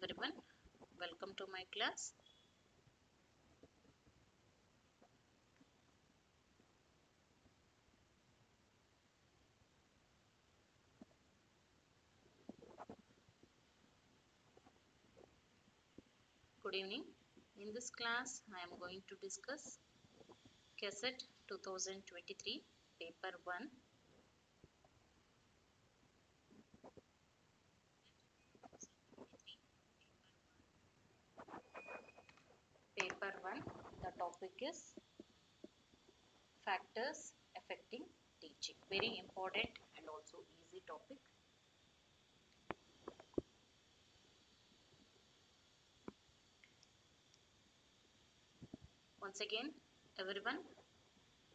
everyone, welcome to my class. Good evening. In this class I am going to discuss ctet 2023 paper 1. Paper 1, the topic is factors affecting teaching. Very important and also easy topic. Once again, everyone,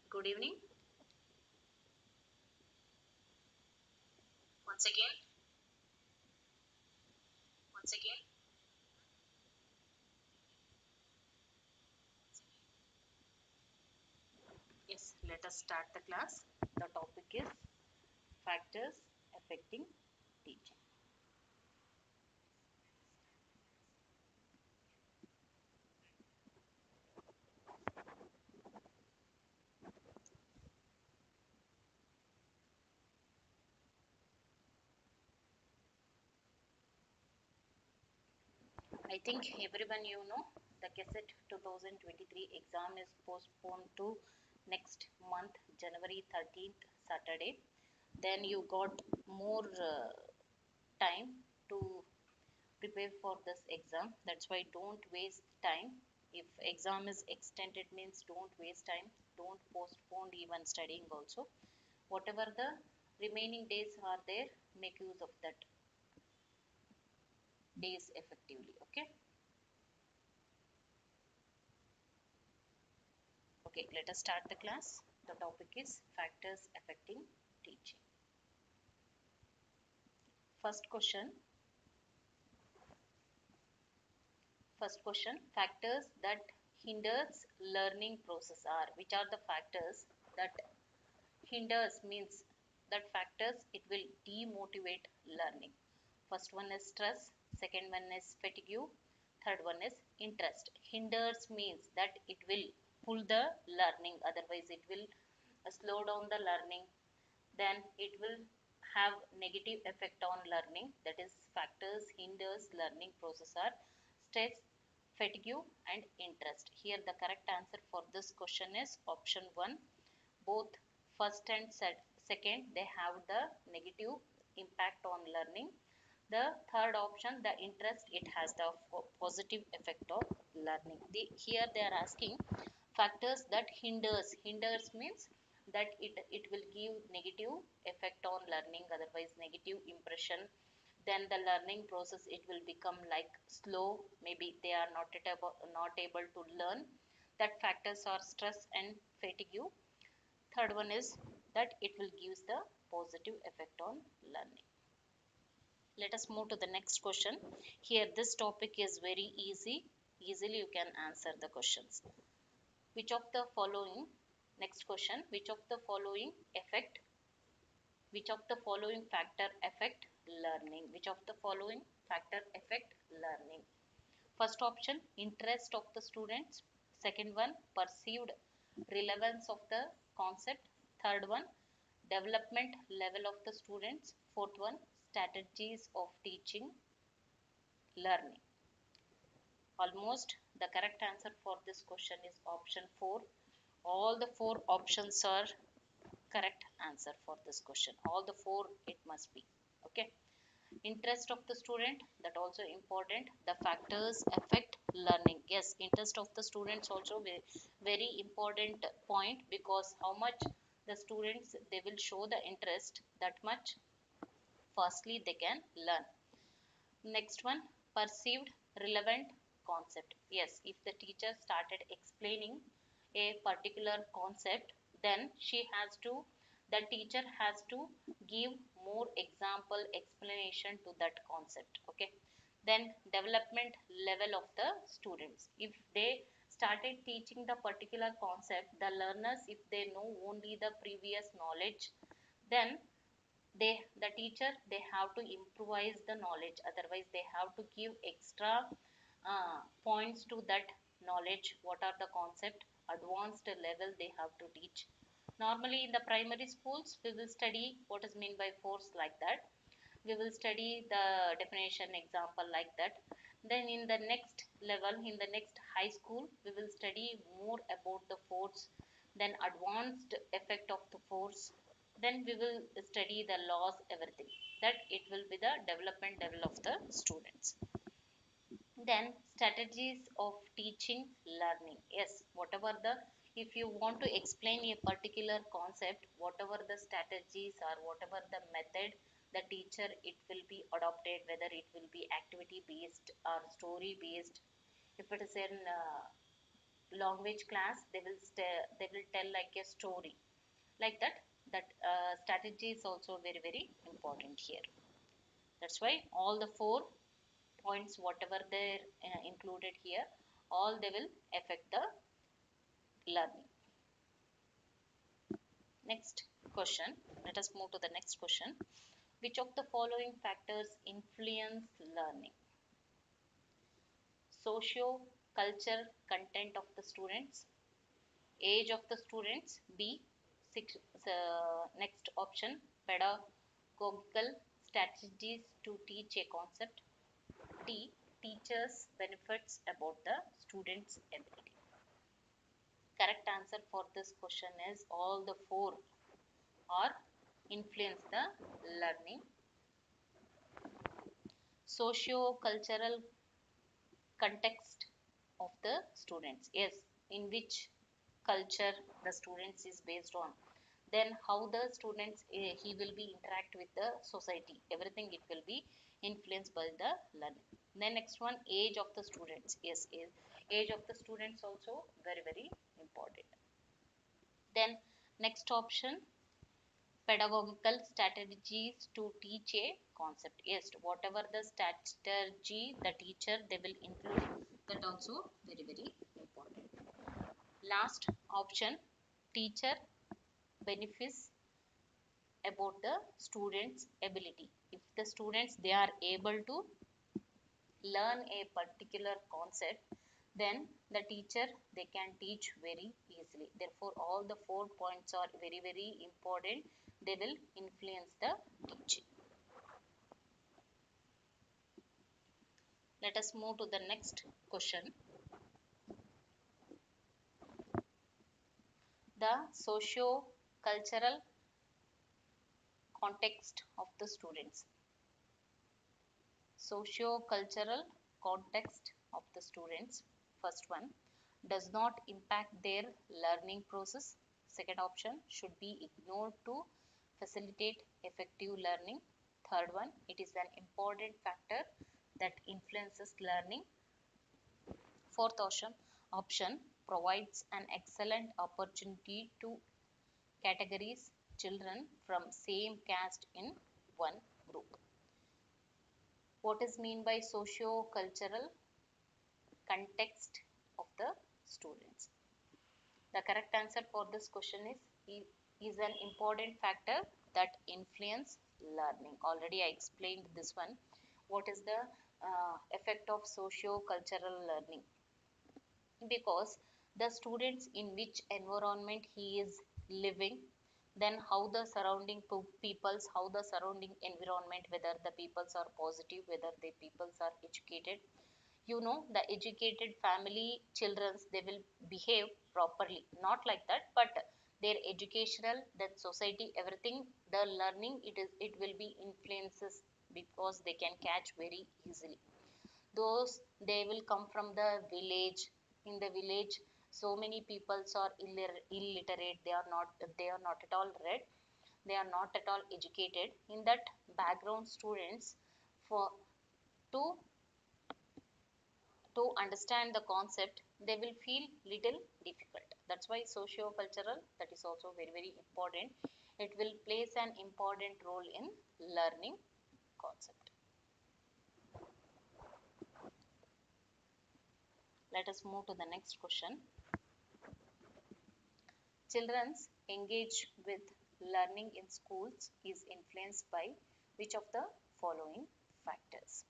good evening. Once again. Yes, let us start the class. The topic is factors affecting teaching. I think everyone the ctet 2023 exam is postponed to next month, January 13th, Saturday. Then you got more time to prepare for this exam. That's why don't waste time. If exam is extended means don't waste time. Don't postpone even studying also. Whatever the remaining days are there, make use of that days effectively. Okay. Okay, let us start the class. The topic is factors affecting teaching. First question, factors that hinders learning process are. Which are the factors that hinders means that factors it will demotivate learning. First one is stress, second one is fatigue, third one is interest. Hinders means that it will pull the learning, otherwise it will slow down the learning. Then it will have negative effect on learning. That is factors hinders learning process are stress, fatigue and interest. Here the correct answer for this question is option 1. Both first and second they have the negative impact on learning. The third option, the interest, it has the positive effect of learning. Here they are asking factors that hinders means that it will give negative effect on learning, otherwise negative impression. Then the learning process it will become like slow, maybe they are not able to learn. That factors are stress and fatigue. Third one is that it will give the positive effect on learning. Let us move to the next question. Here this topic is very easily you can answer the questions. Which of the following, next question, which of the following factor affect learning? Which of the following factor affect learning? First option, interest of the students. Second one, perceived relevance of the concept. Third one, development level of the students. Fourth one, strategies of teaching learning. Almost the correct answer for this question is option 4. All the 4 options are correct answer for this question. All the 4 it must be. Okay. Interest of the student, that also important. The factors affect learning. Yes, interest of the students also very important point, because how much the students they will show the interest, that much fastly they can learn. Next one, perceived relevant concept. Yes, if the teacher started explaining a particular concept, then the teacher has to give more example explanation to that concept. Okay. Then development level of the students. If they started teaching the particular concept, the learners if they know only the previous knowledge, then the teacher, they have to improvise the knowledge, otherwise they have to give extra points to that knowledge. What are the concept advanced level they have to teach. Normally in the primary schools we will study what is mean by force, like that we will study the definition example, like that. Then in the next level, in the next high school, we will study more about the force, then advanced effect of the force, then we will study the laws, everything. That it will be the development level of the students. Then strategies of teaching learning. Yes, whatever the, if you want to explain a particular concept, whatever the strategies or whatever the method the teacher it will be adopted, whether it will be activity based or story based. If it is in language class, they will tell like a story, like that. That strategy is also very very important here. That's why all the four points whatever they're included here, all they will affect the learning. Next question, let us move to the next question. Which of the following factors influence learning? Socio culture content of the students, age of the students, b six, next option, pedagogical strategies to teach a concept, d teachers benefits about the students ability. Correct answer for this question is all the four are influence the learning. Socio-cultural context of the students, yes, in which culture the students is based on, then how the students he will be interact with the society, everything it will be influenced by the learning. Then next one, age of the students, yes, age of the students also very very important. Then next option, pedagogical strategies to teach a concept, yes, whatever the strategy the teacher they will include, that also very very important. Last option, teacher benefits about the students ability. If the students they are able to learn a particular concept, then the teacher they can teach very easily. Therefore all the 4 points are very very important, they will influence the teaching. Let us move to the next question. The socio cultural context of the students. Socio-cultural context of the students, first one, does not impact their learning process. Second option, should be ignored to facilitate effective learning. Third one, it is an important factor that influences learning. Fourth option provides an excellent opportunity to categorize children from same caste in one group. What is mean by socio-cultural context of the students? The correct answer for this question is an important factor that influence learning. Already I explained this one. What is the effect of socio-cultural learning? Because the students in which environment he is living, then how the surrounding peoples, how the surrounding environment, whether the peoples are positive, whether the peoples are educated. You know, the educated family childrens they will behave properly, not like that, but their educational, that society, everything, the learning it will be influences, because they can catch very easily. Those they will come from the village. In the village so many peoples are illiterate, they are not at all read, they are not at all educated. In that background students, for to understand the concept they will feel little difficult. That's why socio-cultural, that is also very very important, it will plays an important role in learning concept. Let us move to the next question. Children engage with learning in schools is influenced by which of the following factors?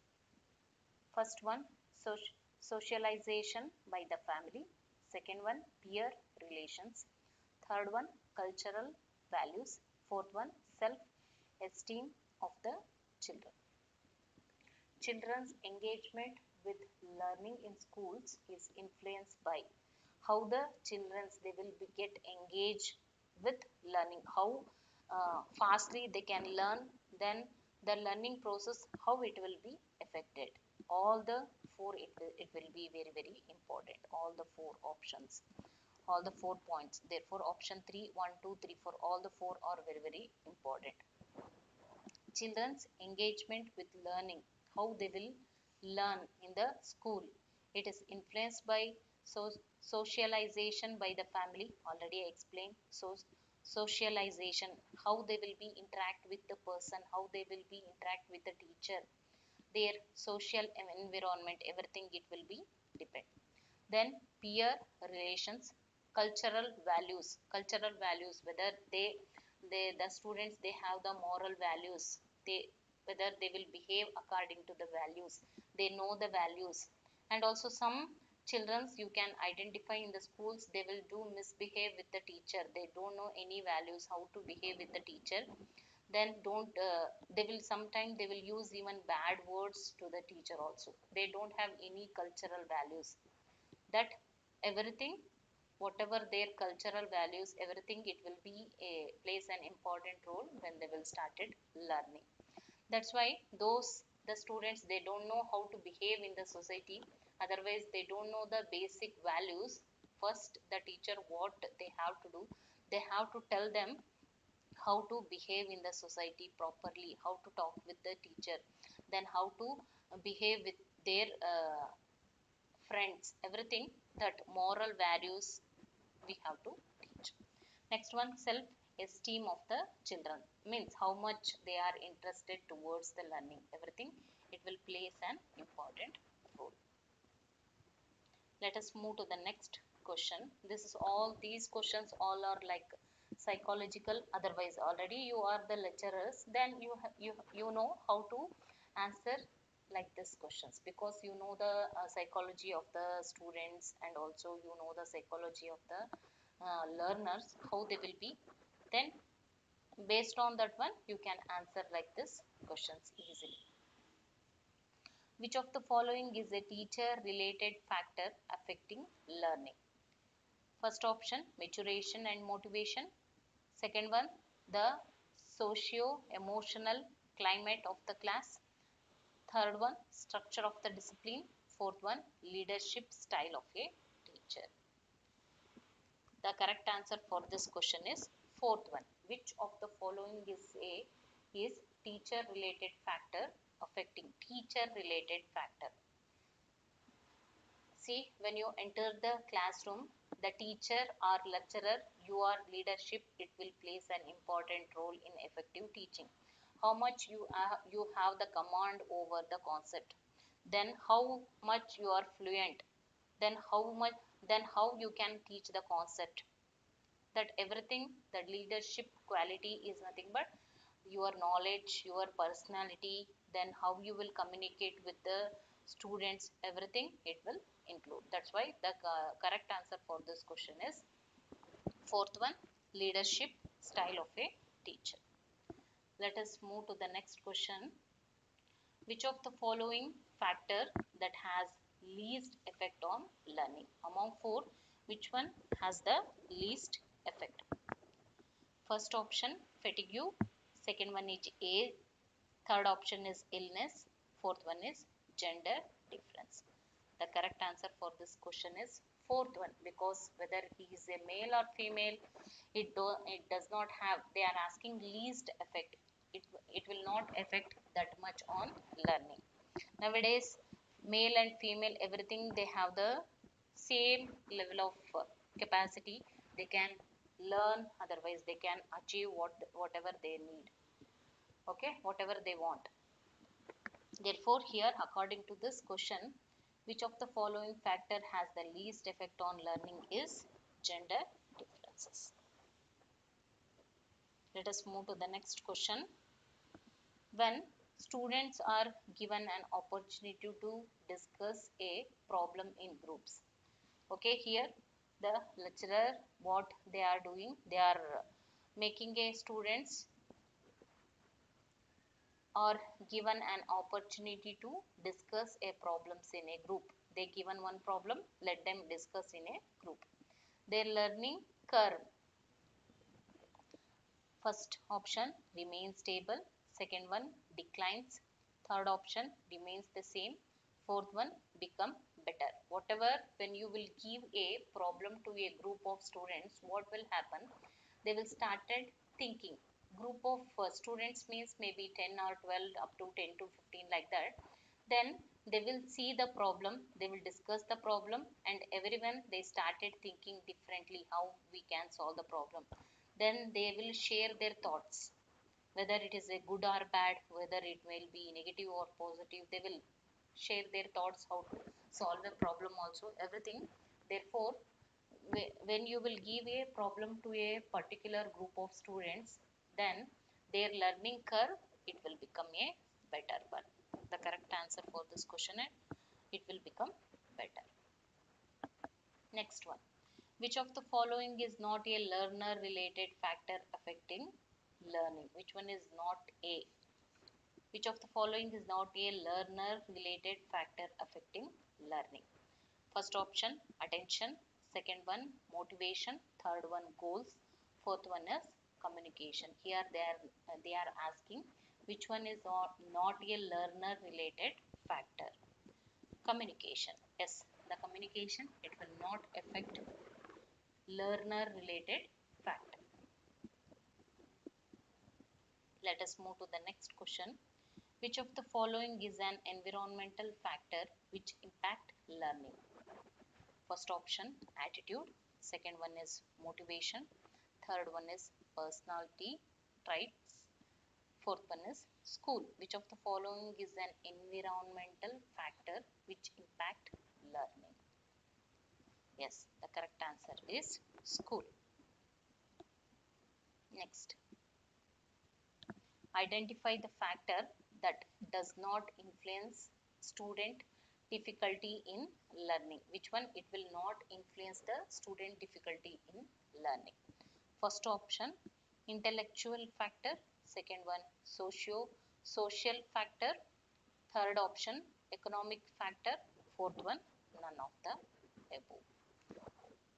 First one, socialization by the family. Second one, peer relations. Third one, cultural values. Fourth one, self-esteem of the children. Children's engagement with learning in schools is influenced by how the children's they will get engaged with learning, how fastly they can learn, then the learning process, how it will be affected. All the four, it will be very, very important. All the four options, all the 4 points. Therefore, option 3, 1, 2, 3, 4, all the four are very, very important. Children's engagement with learning, how they will learn in the school. It is influenced by socialization by the family. Already I explained. So socialization, how they will be interact with the person, how they will be interact with the teacher, their social environment, everything it will be depend. Then peer relations, cultural values, whether the students they have the moral values, whether they will behave according to the values, they know the values. And also some childrens you can identify in the schools, they will do misbehave with the teacher, they don't know any values, how to behave with the teacher. Then don't they will sometimes they will use even bad words to the teacher also, they don't have any cultural values. That everything, whatever their cultural values, everything it will be plays an important role when they will started learning. That's why the students they don't know how to behave in the society, otherwise they don't know the basic values. First the teacher what they have to do, they have to tell them how to behave in the society properly, how to talk with the teacher, then how to behave with their friends, everything. That moral values we have to teach. Next one, self esteem of the children, means how much they are interested towards the learning, everything it will plays an important role. Let us move to the next question. This is all, these questions all are like psychological, otherwise already you are the lecturers, then you know how to answer like this questions, because you know the psychology of the students, and also you know the psychology of the learners, how they will be. Then based on that one you can answer like this questions easily. Which of the following is a teacher related factor affecting learning? First option, maturation and motivation. Second one, the socio-emotional climate of the class. Third one, structure of the discipline. Fourth one, leadership style of a teacher. The correct answer for this question is fourth one. Which of the following is teacher related factor affecting teacher related factor? See, when you enter the classroom, the teacher or lecturer, your leadership, it will plays an important role in effective teaching. How much you have the command over the concept, then how much you are fluent, then how you can teach the concept. That everything, that leadership quality is nothing but your knowledge, your personality, then how you will communicate with the students, everything it will include. That's why the correct answer for this question is fourth one, leadership style of a teacher. Let us move to the next question. Which of the following factor that has least effect on learning? Among four, which one has the least effect? First option, fatigue. Second one is age. Third option is illness. Fourth one is gender difference. The correct answer for this question is fourth one, because whether he is a male or female, it does not have, they are asking least effect. It will not affect that much on learning. Nowadays, male and female, everything they have the same level of capacity. They can learn, otherwise they can achieve whatever they need. Okay, whatever they want. Therefore, here according to this question, which of the following factor has the least effect on learning is gender differences. Let us move to the next question. When students are given an opportunity to discuss a problem in groups. Okay, here the lecturer, what they are doing, they are making a students are given an opportunity to discuss a problems in a group. They given one problem, let them discuss in a group. Their learning curve. First option remains stable, second one declines, third option remains the same, fourth one become better. Whatever, when you will give a problem to a group of students, what will happen? They will started thinking. Group of students means maybe 10 or 12 up to 10 to 15 like that. Then they will see the problem, they will discuss the problem, and everyone they started thinking differently how we can solve the problem. Then they will share their thoughts, whether it is a good or bad, whether it will be negative or positive. They will share their thoughts how to solve a problem also, everything. Therefore, when you will give a problem to a particular group of students, then their learning curve, it will become a better one. The correct answer for this question is it will become better. Next one. Which of the following is not a learner related factor affecting learning? Which one is not A? Which of the following is not a learner related factor affecting learning? First option attention, second one motivation, third one goals, fourth one is communication. Here they are asking which one is not a learner related factor. Communication. Yes, the communication, it will not affect learner related factor. Let us move to the next question. Which of the following is an environmental factor which impact learning? First option attitude, second one is motivation, third one is personality traits, fourth one is school. Which of the following is an environmental factor which impact learning? Yes, the correct answer is school. Next, identify the factor that does not influence student difficulty in learning. Which one? It will not influence the student difficulty in learning. First option intellectual factor, second one social factor, third option economic factor, fourth one none of the above.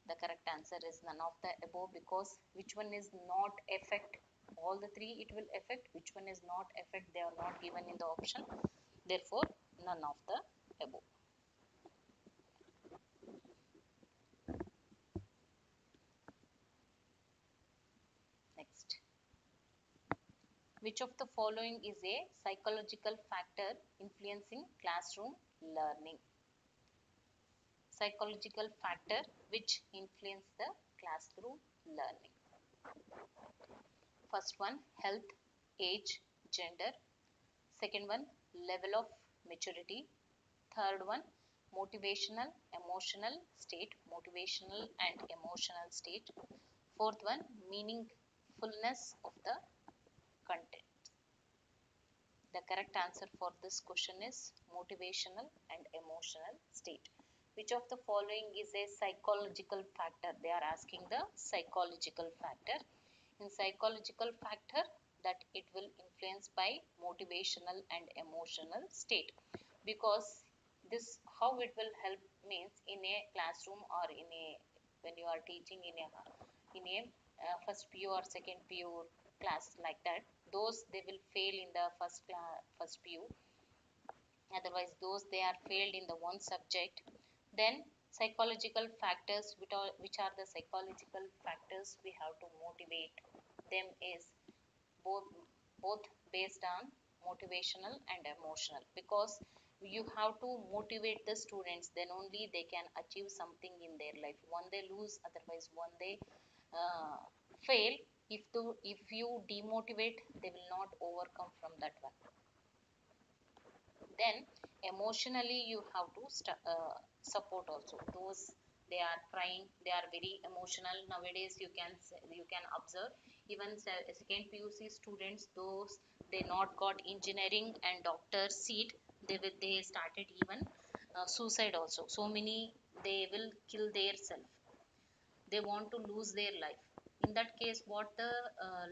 The correct answer is none of the above, because which one is not affect? All the three it will affect. Which one is not affect? They are not given in the option. Therefore, none of the above. Next. Which of the following is a psychological factor influencing classroom learning? Psychological factor which influence the classroom learning. First one, health, age, gender. Second one, level of maturity. Third one, motivational, emotional state, motivational and emotional state. Fourth one, meaningfulness of the content. The correct answer for this question is motivational and emotional state. Which of the following is a psychological factor? They are asking the psychological factor. In psychological factor, that it will influence by motivational and emotional state, because this how it will help means in a classroom or in a when you are teaching in a first PU or second PU class like that, those they will fail in the first PU, otherwise those they are failed in the one subject. Then psychological factors, which are the psychological factors we have to motivate them is both based on motivational and emotional, because you have to motivate the students, then only they can achieve something in their life. One they lose, otherwise one they fail. If you demotivate, they will not overcome from that one. Then emotionally you have to support also those they are crying, they are very emotional nowadays. You can observe, Even second PUC students, those they not got engineering and doctor seat, they started even suicide also. So many they will kill their self. They want to lose their life. In that case, what the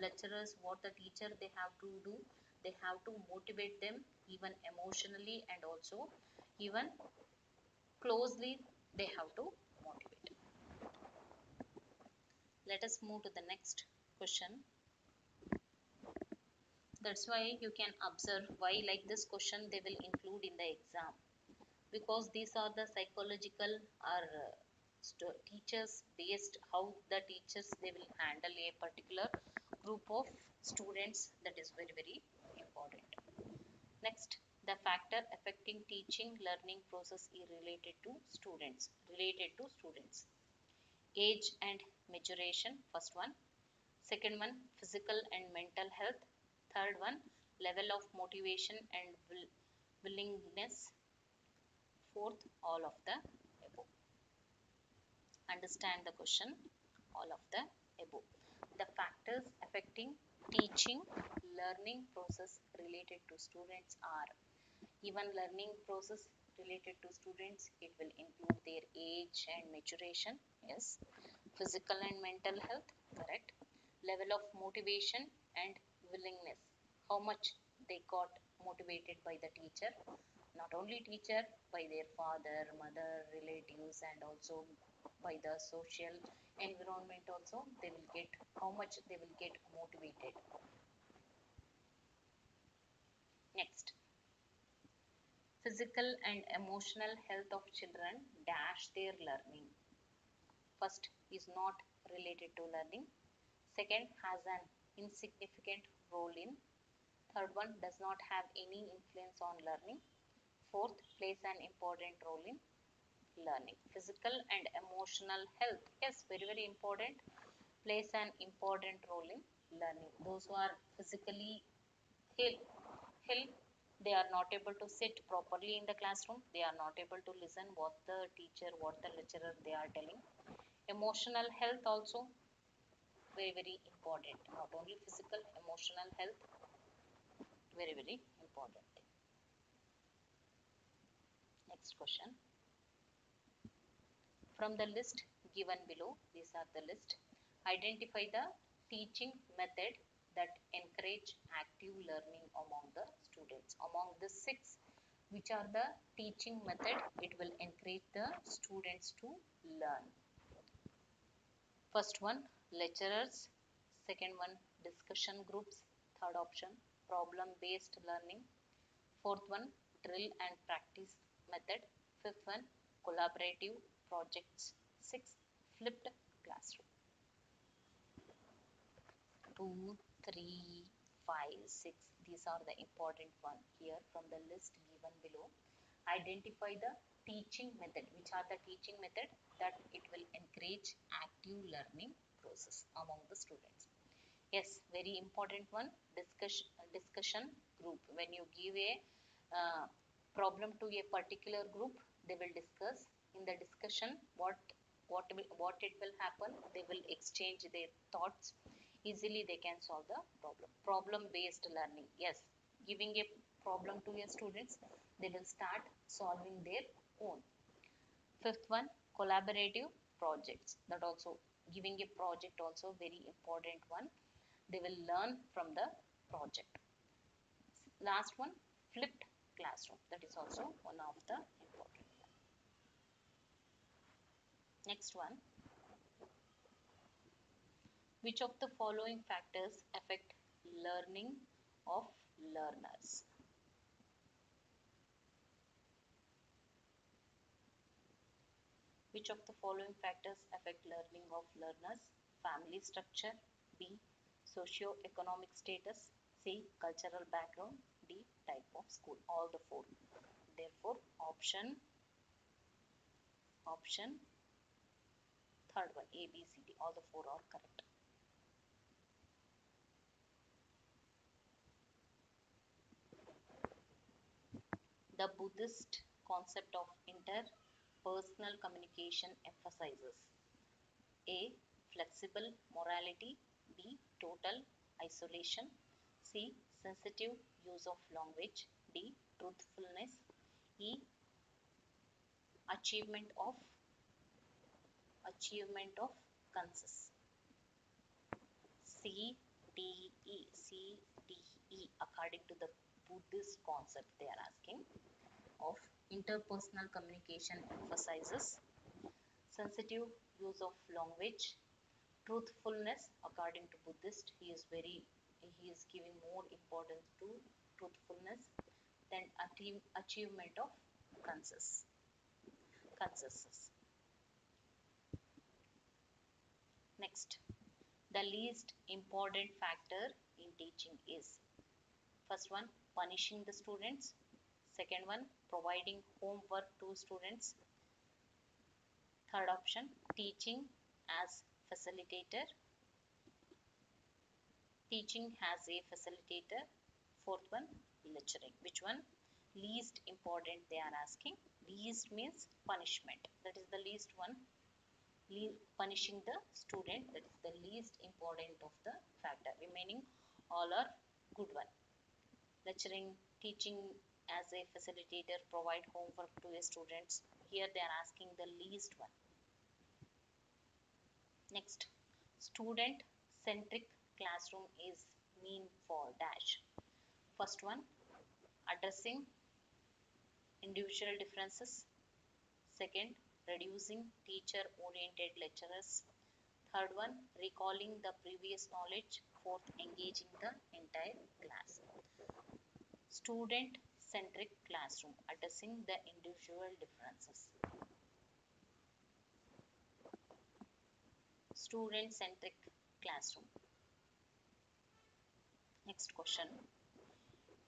lecturers, what the teacher they have to do, they have to motivate them even emotionally and also even closely they have to motivate. Let us move to the next question. That's why you can observe why like this question they will include in the exam, because these are the psychological or teachers based, how the teachers they will handle a particular group of students. That is very very important. Next, the factor affecting teaching learning process is related to students. Age and maturation, first one. Second one, physical and mental health. Third one, level of motivation and willingness. Fourth, all of the above. Understand the question, all of the above. The factors affecting teaching learning process related to students are, even learning process related to students, it will include their age and maturation, yes. Physical and mental health, correct. Level of motivation and willingness, how much they got motivated by the teacher, not only teacher, by their father, mother, relatives, and also by the social environment also, they will get how much they will get motivated. Next, physical and emotional health of children dash their learning. First is not related to learning. Second, has an insignificant role in. Third one, does not have any influence on learning. Fourth, plays an important role in learning. Physical and emotional health, yes, very very important, plays an important role in learning. Those who are physically ill, they are not able to sit properly in the classroom, they are not able to listen what the teacher, what the lecturer they are telling. Emotional health also very very important, not only physical, emotional health very very important. Next question. From the list given below, these are the list, identify the teaching method that encourage active learning among the students. Among the six, which are the teaching method it will encourage the students to learn. First one, lecturers. Second one, discussion groups. Third option, problem based learning. Fourth one, drill and practice method. Fifth one, collaborative projects. Sixth, flipped classroom. 2, 3, 5, 6. These are the important one here from the list given below. Identify the teaching method. Which are the teaching method that it will encourage active learning process among the students. Yes, very important one, discussion group. When you give a problem to a particular group, they will discuss. In the discussion, what it will happen, they will exchange their thoughts. Easily they can solve the problem. Problem based learning, yes, giving a problem to your students, they will start solving their own. Fifth one, collaborative projects. That also, giving a project also very important one, they will learn from the project. Last one, flipped classroom. That is also one of the important one. Next one, which of the following factors affect learning of learners? Which of the following factors affect learning of learners? Family structure. B, socio-economic status. C, cultural background. D, type of school. All the four. Therefore, option third one, A, B, C, D, all the four are correct. The Buddhist concept of interpersonal communication emphasizes A, flexible morality. B, total isolation. C. Sensitive use of language. D. Truthfulness. E. Achievement of consensus. C, D, E. C, D, E. According to the Buddhist concept, they are asking of interpersonal communication emphasizes sensitive use of language, truthfulness. According to Buddhist, he is giving more importance to truthfulness than achievement of consensus. Next, the least important factor in teaching is first one, punishing the students. Second one, providing homework to students. Third option, teaching as facilitator. Teaching as a facilitator. Fourth one, lecturing. Which one? Least important they are asking. Least means punishment. That is the least one. Punishing the student, that is the least important of the factor. Remaining all are good one. Lecturing, teaching as a facilitator, provide homework to a students. Here they are asking the least one. Next, student centric classroom is mean for dash. First one, addressing individual differences. Second, reducing teacher oriented lecturers. Third one, recalling the previous knowledge. Fourth, engaging the entire class. Student centric classroom, addressing the individual differences. Student centric classroom. Next question.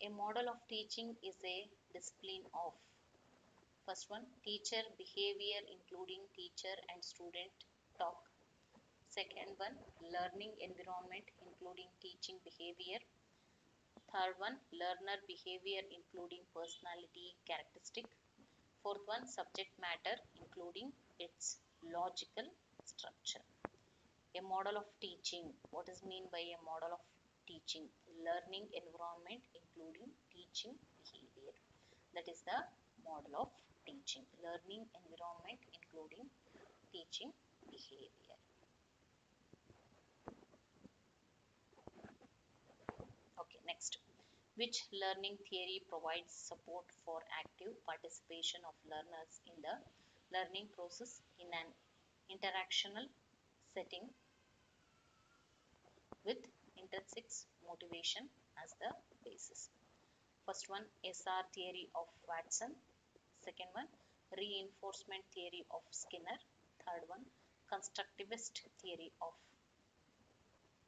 A model of teaching is a discipline of first one, teacher behavior including teacher and student talk. Second one, learning environment including teaching behavior. Third one, learner behavior including personality characteristic. Fourth one, subject matter including its logical structure. A model of teaching. What is mean by a model of teaching? Learning environment including teaching behavior. That is the model of teaching. Learning environment including teaching behavior. Okay, next. Which learning theory provides support for active participation of learners in the learning process in an interactional setting with intrinsic motivation as the basis? First one, SR theory of Watson. Second one, reinforcement theory of Skinner. Third one, constructivist theory of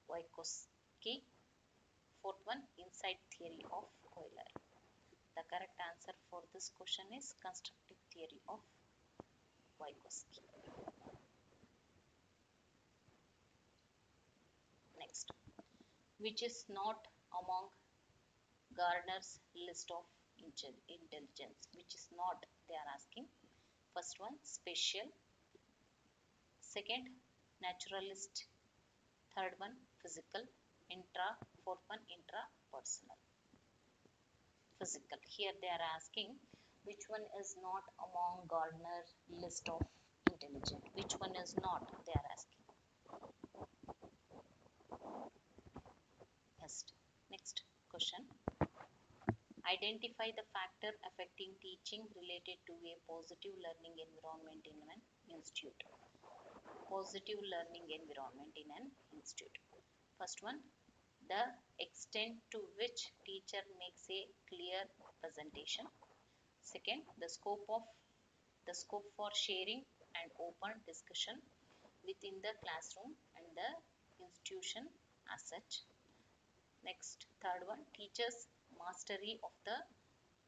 Vygotsky. Fourth one, insight theory of Euler. The correct answer for this question is constructive theory of Vygotsky. Next, which is not among Gardner's list of intelligence? Which is not, they are asking. First one, spatial. Second, naturalist. Third one, physical. Fourth one, intrapersonal. Physical. Here they are asking which one is not among Gardner's list of intelligent. Which one is not, they are asking. Next question. Identify the factor affecting teaching related to a positive learning environment in an institute. Positive learning environment in an institute. First one, the extent to which teacher makes a clear presentation. Second, the scope for sharing and open discussion within the classroom and the institution as such. Next, third one, teachers' mastery of the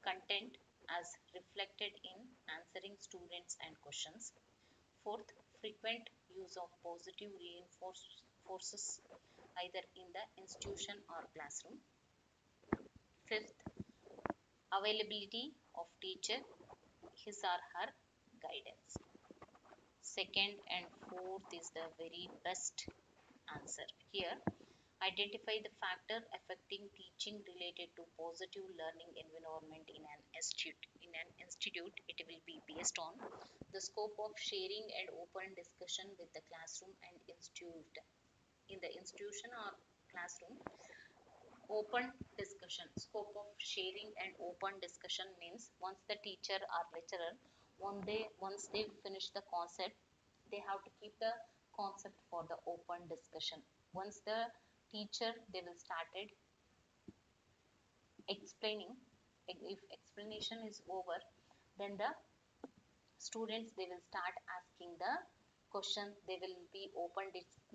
content as reflected in answering students and questions. Fourth, frequent use of positive reinforcers either in the institution or classroom. Fifth, availability of teacher, his or her guidance. Second and fourth is the very best answer. Here, Identify the factor affecting teaching related to positive learning environment in an institute. In an institute, it will be based on the scope of sharing and open discussion with the classroom and institute. In the institution or classroom, open discussion, scope of sharing and open discussion means once the teacher or lecturer, once they finish the concept, they have to keep the concept for the open discussion. Once the teacher, they will started explaining, if explanation is over, then the students, they will start asking the question. They will be open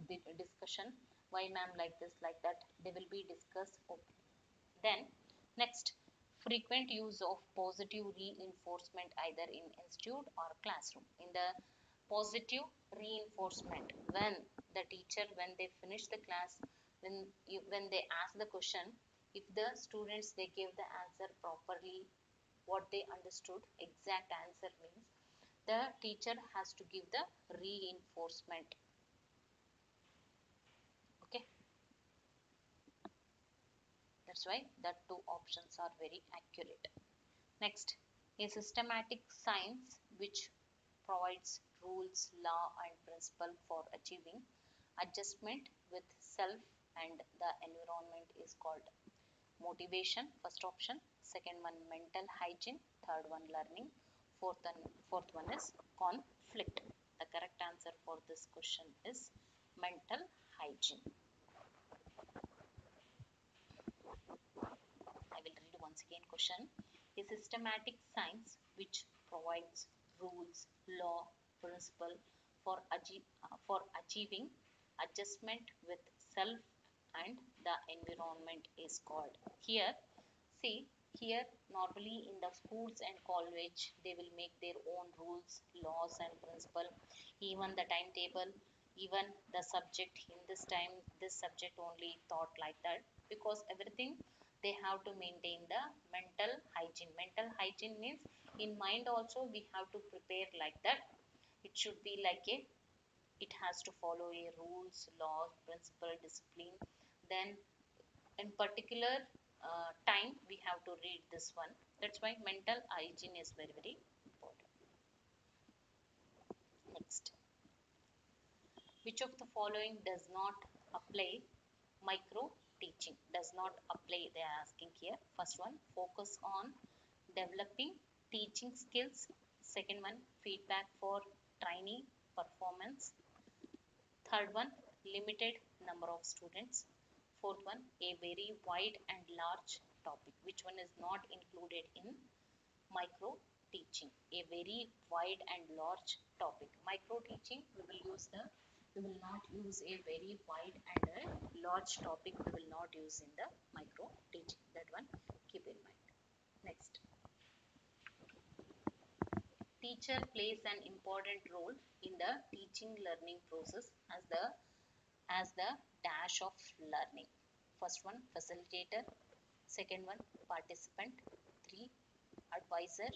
discussion, why ma'am like this like that, they will be discussed open. Then next, frequent use of positive reinforcement either in institute or classroom. In the positive reinforcement, when the teacher, when they finish the class, when they ask the question, if the students, they give the answer properly, what they understood, exact answer means, the teacher has to give the reinforcement. Okay, that's why that two options are very accurate. Next, a systematic science which provides rules, law and principle for achieving adjustment with self and the environment is called motivation, first option. Second one, mental hygiene. Third one, learning. Fourth one is conflict. The correct answer for this question is mental hygiene. I will read once again question. A systematic science which provides rules, law, principle for achieving adjustment with self and the environment is called. Here, see, here normally in the schools and college, they will make their own rules, laws and principle, even the timetable, even the subject. In this time, this subject only taught like that, because everything they have to maintain the mental hygiene. Mental hygiene means in mind also we have to prepare like that. It should be like a, it has to follow a rules, laws, principle, discipline. Then in particular time we have to read this one. That's why mental hygiene is very very important. Next, which of the following does not apply micro teaching? Does not apply, they are asking here. First one, focus on developing teaching skills. Second one, feedback for trainee performance. Third one, limited number of students. Fourth one, a very wide and large topic. Which one is not included in micro teaching? A very wide and large topic. Micro teaching, we will not use a very wide and a large topic. We will not use in the micro teaching. That one keep in mind. Next, teacher plays an important role in the teaching learning process as the dash of learning. First one, facilitator. Second one, participant. 3, advisor.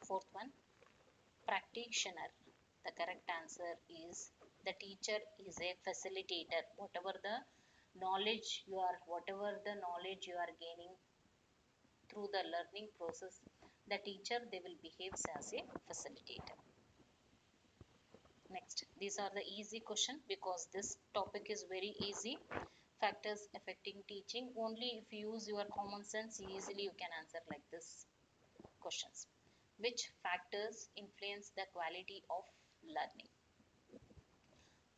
Fourth one, practitioner. The correct answer is the teacher is a facilitator. Whatever the knowledge you are gaining through the learning process, the teacher, they will behave as a facilitator. Next, these are the easy question because this topic is very easy. Factors affecting teaching. Only if you use your common sense, easily you can answer like this questions. Which factors influence the quality of learning?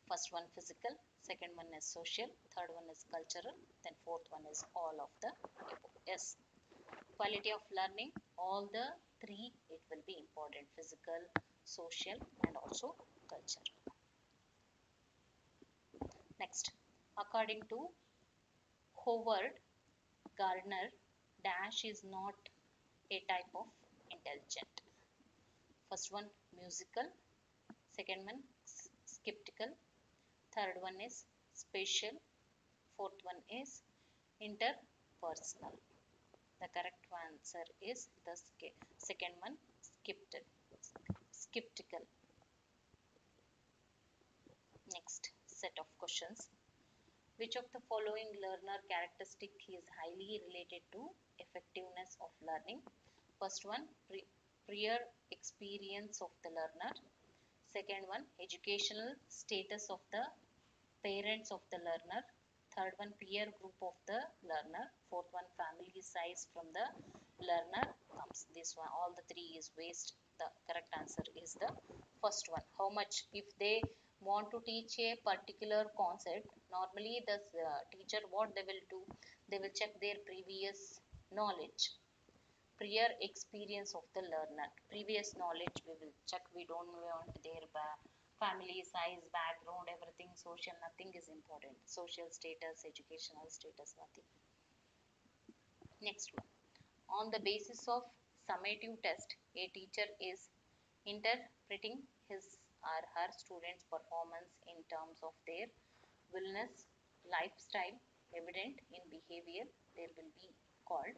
First one, physical. Second one is social. Third one is cultural. Then fourth one is all of the above. Yes, quality of learning, all the three, it will be important: physical, social and also cultural. Next, according to Howard Gardner, dash is not a type of intelligent. First one, musical. Second one, skeptical. Third one is spatial. Fourth one is interpersonal. The correct answer is the second one, skeptical. Next set of questions. Which of the following learner characteristic is highly related to effectiveness of learning? First one, prior experience of the learner. Second one, educational status of the parents of the learner. Third one, peer group of the learner. Fourth one, family size from the learner comes. This one, all the three is waste. The correct answer is the first one. How much? If they want to teach a particular concept, normally the teacher, what they will do, they will check their previous knowledge, prior experience of the learner. Previous knowledge we will check. We don't want their family size, background, everything, social, nothing is important. Social status, educational status, nothing. Next one. On the basis of summative test, a teacher is interpreting his or her students' performance in terms of their wellness, lifestyle, evident in behavior. There will be called.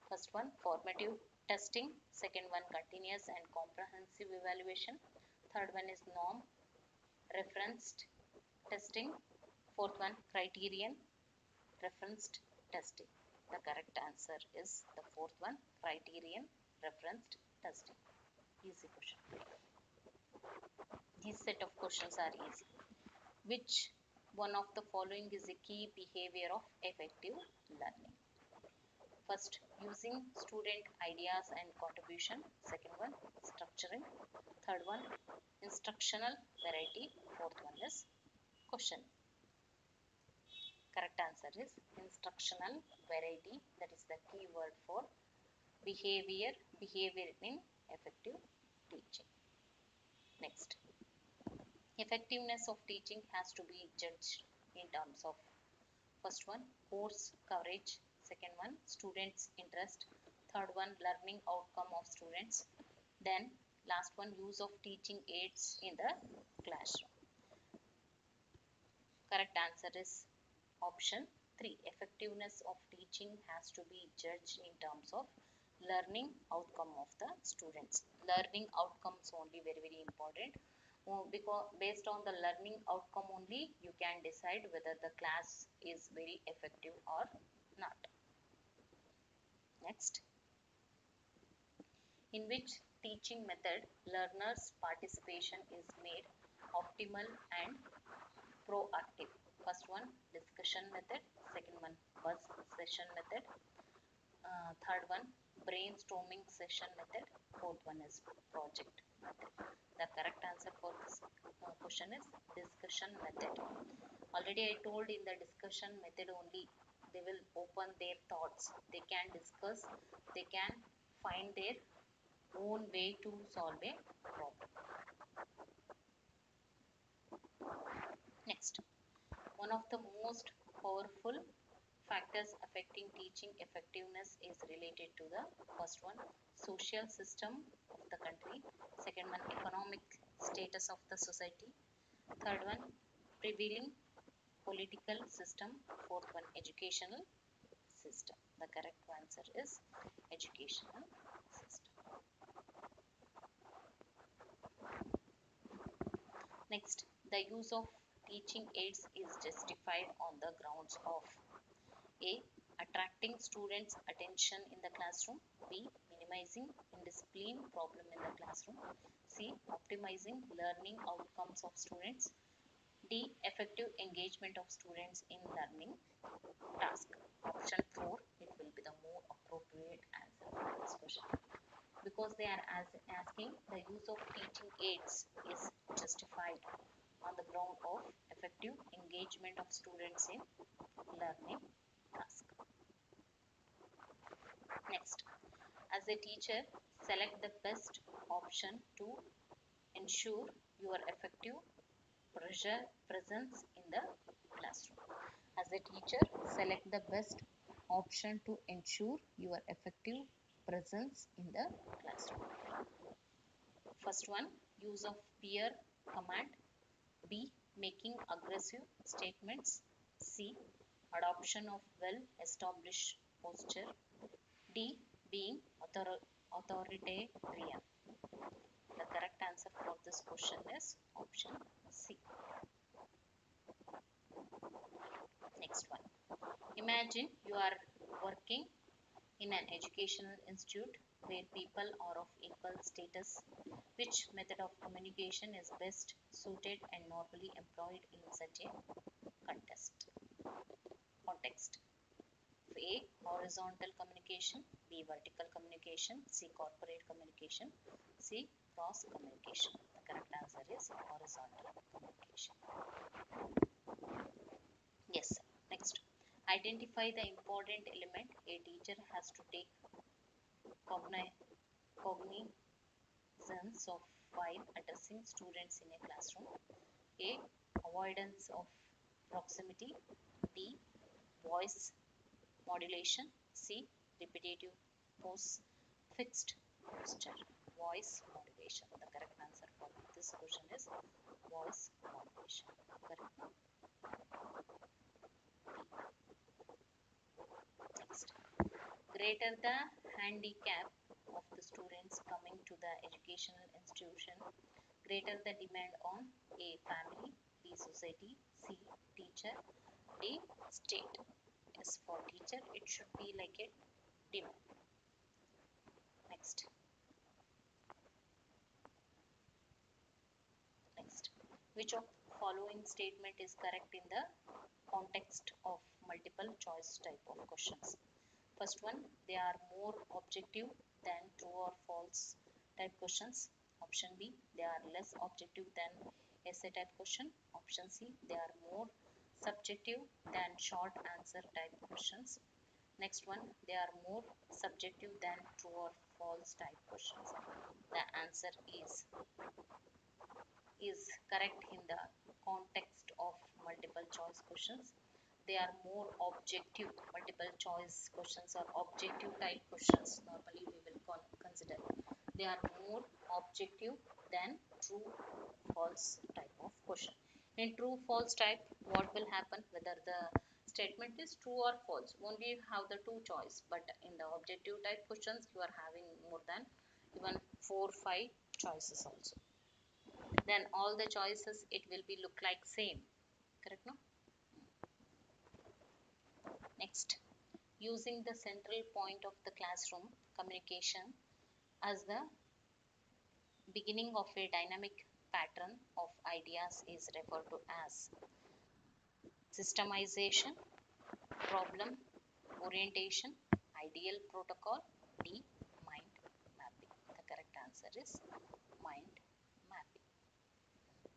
First one, formative testing. Second one, continuous and comprehensive evaluation. Third one is norm referenced testing. Fourth one, criterion referenced testing. The correct answer is the fourth one, criterion referenced testing. Easy question. These set of questions are easy. Which one of the following is a key behavior of effective learning? First, using student ideas and contribution. Second one, structuring. Third one, instructional variety. Fourth one is question. Correct answer is instructional variety. That is the key word for behavior in effective teaching. Next, effectiveness of teaching has to be judged in terms of first one, course coverage. Second one, students' interest. Third one, learning outcome of students. Then last one, use of teaching aids in the classroom. Correct answer is option 3. Effectiveness of teaching has to be judged in terms of learning outcome of the students. Learning outcomes only very important. Because based on the learning outcome only you can decide whether the class is very effective or not. Next, in which teaching method learners participation is made optimal and proactive? First one, discussion method. Second one, buzz session method. Third one, brainstorming session method. Fourth one is project method. The correct answer for this question is discussion method. Already I told in the discussion method only they will open their thoughts. They can discuss. They can find their own way to solve a problem. Next, one of the most powerful factors affecting teaching effectiveness is related to the first one, social system of the country. Second one, economic status of the society. Third one, prevailing political system. Fourth one, educational system. The correct answer is educational system. Next, the use of teaching aids is justified on the grounds of A. Attracting students' attention in the classroom. B. Minimizing indiscipline problem in the classroom. C. Optimizing learning outcomes of students. D. Effective engagement of students in learning task. Option 4, it will be the more appropriate answer for this question. Because they are asking the use of teaching aids is justified on the ground of effective engagement of students in learning task. Next, as a teacher, select the best option to ensure your effective presence in the classroom. As a teacher, select the best option to ensure your effective presence in the classroom. First one, use of peer command. B. Making aggressive statements. C. Adoption of well-established posture. D. Being authoritarian. The correct answer for this question is option C. Imagine you are working in an educational institute where people are of equal status. Which method of communication is best suited and normally employed in such a context? A. Horizontal communication. B. Vertical communication. C. Corporate communication. C. Cross communication. The correct answer is horizontal communication. Yes. Next. Identify the important element a teacher has to take cognizance of while addressing students in a classroom. A. Avoidance of proximity. B. Voice modulation. C. Repetitive pose. Fixed posture. Voice modulation. The correct answer for this question is voice modulation. Correct. Next. Greater the handicap of the students coming to the educational institution, greater the demand on A. Family. B. Society. C. Teacher. D. State. Yes, for teacher it should be like a demand. Next. Which of the following statement is correct in the context of multiple choice type of questions? First one, they are more objective than true or false type questions. Option B, they are less objective than essay type question. Option C, they are more subjective than short answer type questions. Next one, they are more subjective than true or false type questions. The answer is correct in the context of multiple choice questions. They are more objective. Multiple choice questions are objective type questions. Normally we will consider they are more objective than true false type of question. In true false type, what will happen? Whether the statement is true or false, only you have the two choice. But in the objective type questions, you are having more than even 4-5 choices also. Then all the choices it will be look like same. Correct, no? Next, using the central point of the classroom communication as the beginning of a dynamic pattern of ideas is referred to as systemization, problem orientation, ideal protocol. D. Mind mapping. The correct answer is mind mapping.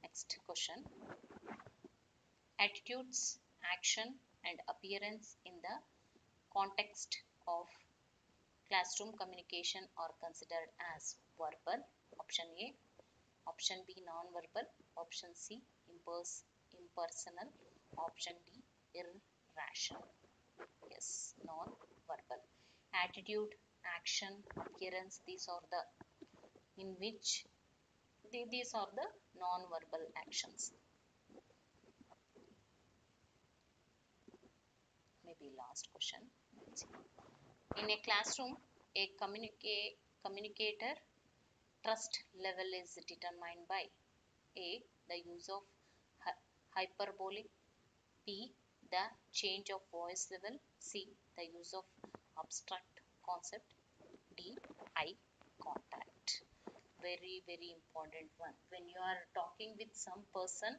Next question. Attitudes, action and appearance in the context of classroom communication are considered as verbal. Option A. Option B. Non-verbal. Option C. Impersonal. Option D. Irrational. Yes, non-verbal. Attitude, action, appearance, these are the non-verbal actions. Maybe last question. In a classroom, a communicator trust level is determined by A. The use of hyperbole. B. The change of voice level. C. The use of abstract concept. D. Eye contact. Very important one. When you are talking with some person,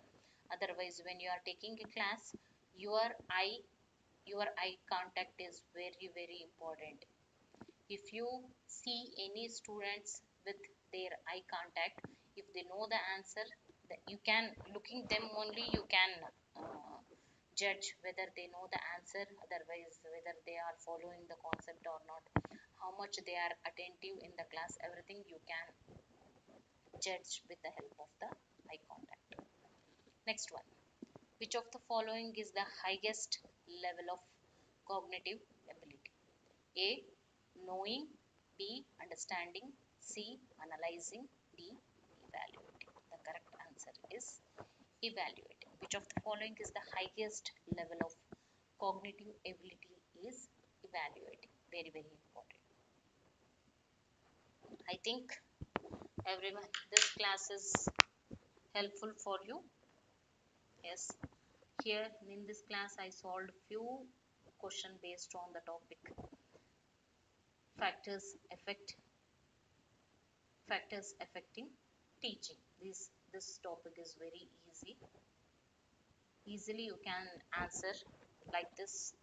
otherwise when you are taking a class, your eye contact is very important. If you see any students with their eye contact, if they know the answer, you can looking them only you can judge whether they know the answer, otherwise whether they are following the concept or not, how much they are attentive in the class, everything you can judge with the help of the eye contact. Next one. Which of the following is the highest level of cognitive ability? A. Knowing. B. Understanding. C. Analyzing. D. Evaluating. The correct answer is evaluating. Which of the following is the highest level of cognitive ability is evaluating. Very important. I think everyone, this class is helpful for you. Yes, here in this class I solved few question based on the topic factors affect factors affecting teaching. This topic is very easily you can answer like this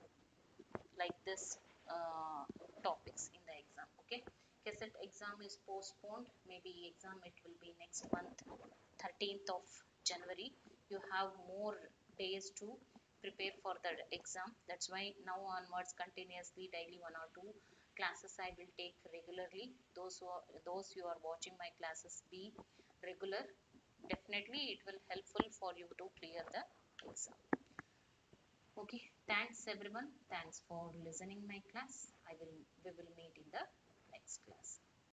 topics in the exam. Okay, cassette exam is postponed, maybe exam it will be next month 13th of January. You have more days to prepare for the exam. That's why now onwards continuously daily 1 or 2 classes I will take regularly. Those who are watching my classes, be regular. Definitely it will helpful for you to clear the exam. Okay, thanks everyone. Thanks for listening my class. We will meet in the next class.